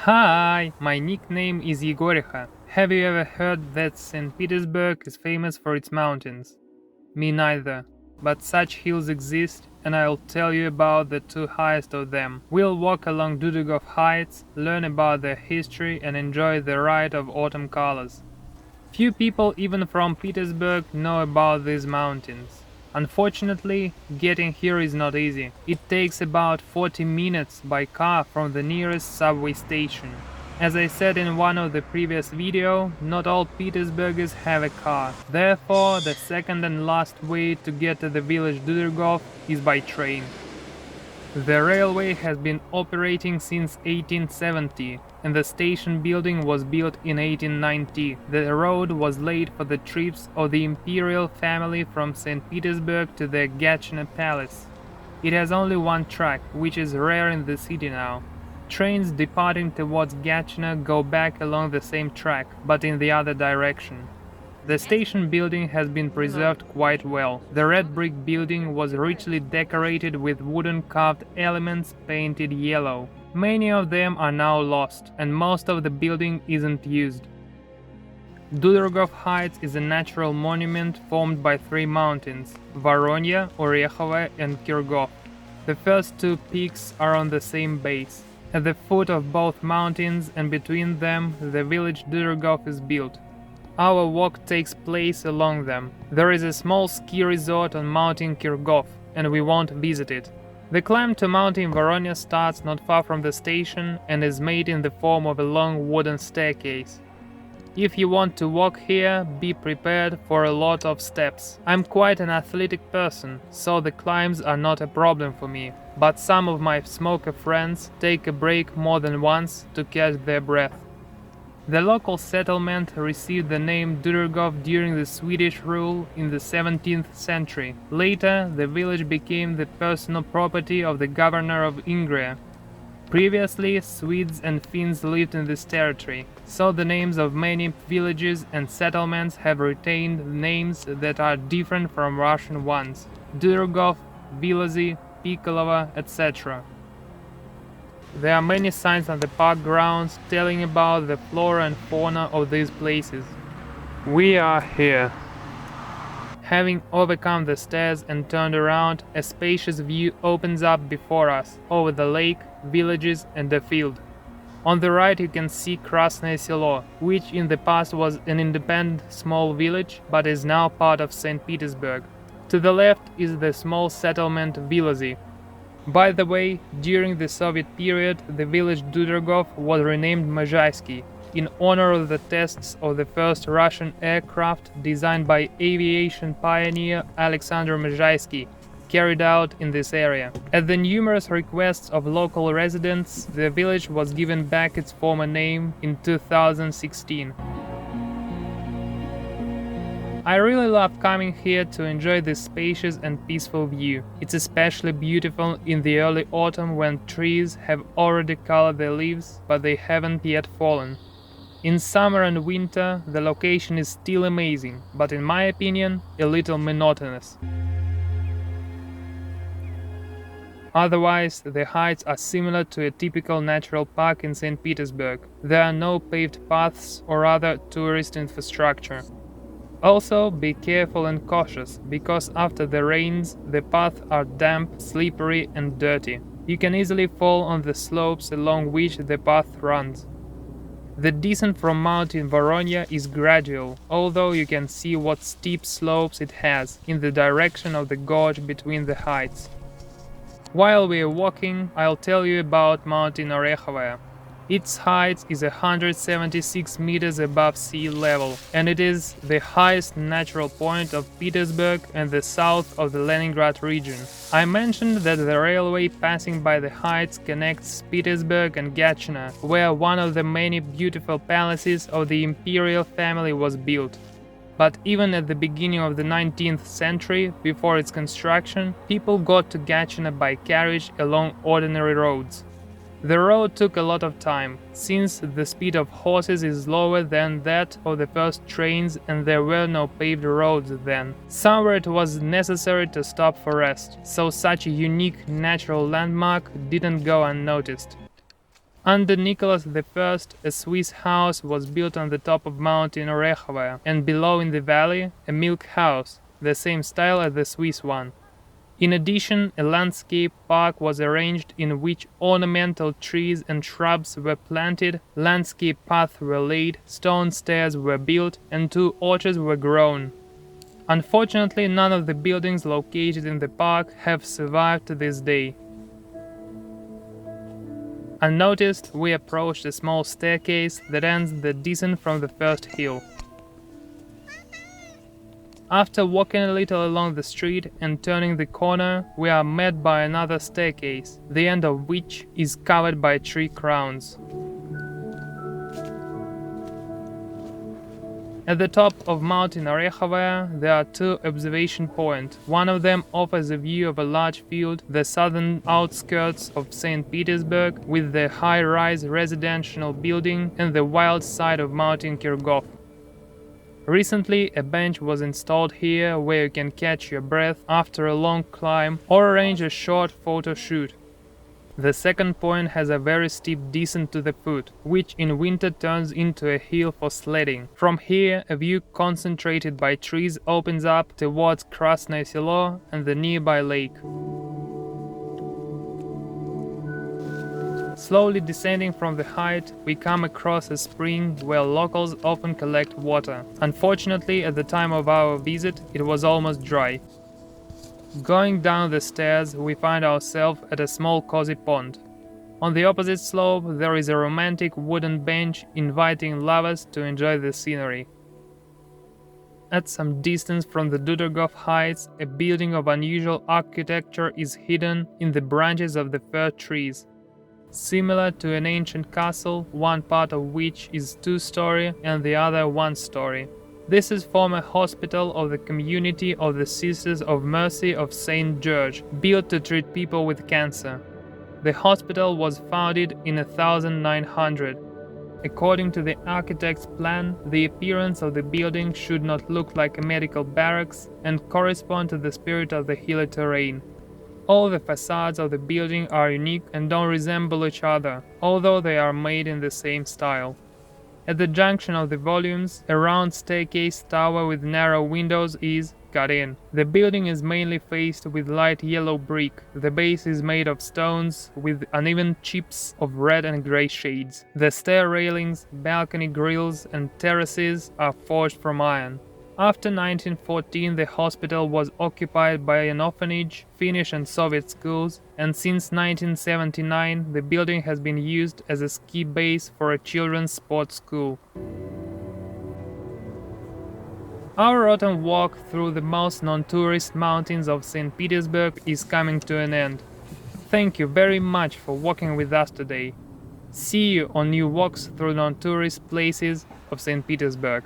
Hi, my nickname is Egorixa. Have you ever heard that St. Petersburg is famous for its mountains? Me neither, but such hills exist, and I'll tell you about the two highest of them. We'll walk along Duderhof Heights, learn about their history, and enjoy the riot of autumn colors. Few people even from Petersburg know about these mountains. Unfortunately, getting here is not easy. It takes about 40 minutes by car from the nearest subway station. As I said in one of the previous video, not all Petersburgers have a car. Therefore, the second and last way to get to the village Duderhof is by train. The railway has been operating since 1870, and the station building was built in 1890. The road was laid for the trips of the imperial family from St. Petersburg to the Gatchina Palace. It has only one track, which is rare in the city now. Trains departing towards Gatchina go back along the same track, but in the other direction. The station building has been preserved quite well. The red brick building was richly decorated with wooden carved elements painted yellow. Many of them are now lost, and most of the building isn't used. Duderhof Heights is a natural monument formed by three mountains: Voronya, Orekhova, and Kirgov. The first two peaks are on the same base. At the foot of both mountains and between them, the village Duderhof is built. Our walk takes place along them. There is a small ski resort on Mountain Kirgov, and we won't visit it. The climb to Mountain Voronya starts not far from the station and is made in the form of a long wooden staircase. If you want to walk here, be prepared for a lot of steps. I'm quite an athletic person, so the climbs are not a problem for me, but some of my smoker friends take a break more than once to catch their breath. The local settlement received the name Duderhof during the Swedish rule in the 17th century. Later, the village became the personal property of the governor of Ingria. Previously, Swedes and Finns lived in this territory, so the names of many villages and settlements have retained names that are different from Russian ones: Duderhof, Vilazy, Pikolova, etc. There are many signs on the park grounds telling about the flora and fauna of these places. We are here. Having overcome the stairs and turned around, a spacious view opens up before us, over the lake, villages and the field. On the right you can see Krasное Selo, which in the past was an independent small village, but is now part of St. Petersburg. To the left is the small settlement Vilazy. By the way, during the Soviet period, the village Duderhof was renamed Mozhaysky, in honor of the tests of the first Russian aircraft designed by aviation pioneer Alexander Mozhaysky, carried out in this area. At the numerous requests of local residents, the village was given back its former name in 2016. I really love coming here to enjoy this spacious and peaceful view. It's especially beautiful in the early autumn when trees have already colored their leaves, but they haven't yet fallen. In summer and winter, the location is still amazing, but in my opinion, a little monotonous. Otherwise, the heights are similar to a typical natural park in St. Petersburg. There are no paved paths or other tourist infrastructure. Also, be careful and cautious, because after the rains, the paths are damp, slippery and dirty. You can easily fall on the slopes along which the path runs. The descent from Mountain Voronya is gradual, although you can see what steep slopes it has in the direction of the gorge between the heights. While we are walking, I'll tell you about Mountain Orekhova. Its height is 176 meters above sea level, and it is the highest natural point of Petersburg and the south of the Leningrad region. I mentioned that the railway passing by the heights connects Petersburg and Gatchina, where one of the many beautiful palaces of the imperial family was built. But even at the beginning of the 19th century, before its construction, people got to Gatchina by carriage along ordinary roads. The road took a lot of time, since the speed of horses is lower than that of the first trains and there were no paved roads then. Somewhere it was necessary to stop for rest, so such a unique natural landmark didn't go unnoticed. Under Nicholas I, a Swiss house was built on the top of Mountain Orekhova, and below in the valley, a milk house, the same style as the Swiss one. In addition, a landscape park was arranged in which ornamental trees and shrubs were planted, landscape paths were laid, stone stairs were built, and 2 orchards were grown. Unfortunately, none of the buildings located in the park have survived to this day. Unnoticed, we approached a small staircase that ends the descent from the first hill. After walking a little along the street and turning the corner, we are met by another staircase, the end of which is covered by tree crowns. At the top of Mountain Orekhova there are 2 observation points. One of them offers a view of a large field, the southern outskirts of St. Petersburg, with the high-rise residential building and the wild side of Mountain Kirgov. Recently, a bench was installed here where you can catch your breath after a long climb or arrange a short photo shoot. The second point has a very steep descent to the foot, which in winter turns into a hill for sledding. From here, a view concentrated by trees opens up towards Krasnoye Selo and the nearby lake. Slowly descending from the height, we come across a spring where locals often collect water. Unfortunately, at the time of our visit, it was almost dry. Going down the stairs, we find ourselves at a small cozy pond. On the opposite slope, there is a romantic wooden bench inviting lovers to enjoy the scenery. At some distance from the Duderhof Heights, a building of unusual architecture is hidden in the branches of the fir trees. Similar to an ancient castle, one part of which is 2-story and the other 1-story. This is former hospital of the community of the Sisters of Mercy of St. George, built to treat people with cancer. The hospital was founded in 1900. According to the architect's plan, the appearance of the building should not look like a medical barracks and correspond to the spirit of the hilly terrain. All the facades of the building are unique and don't resemble each other, although they are made in the same style. At the junction of the volumes, a round staircase tower with narrow windows is cut in. The building is mainly faced with light yellow brick. The base is made of stones with uneven chips of red and grey shades. The stair railings, balcony grills and terraces are forged from iron. After 1914, the hospital was occupied by an orphanage, Finnish and Soviet schools, and since 1979 the building has been used as a ski base for a children's sports school. Our autumn walk through the most non-tourist mountains of St. Petersburg is coming to an end. Thank you very much for walking with us today. See you on new walks through non-tourist places of St. Petersburg.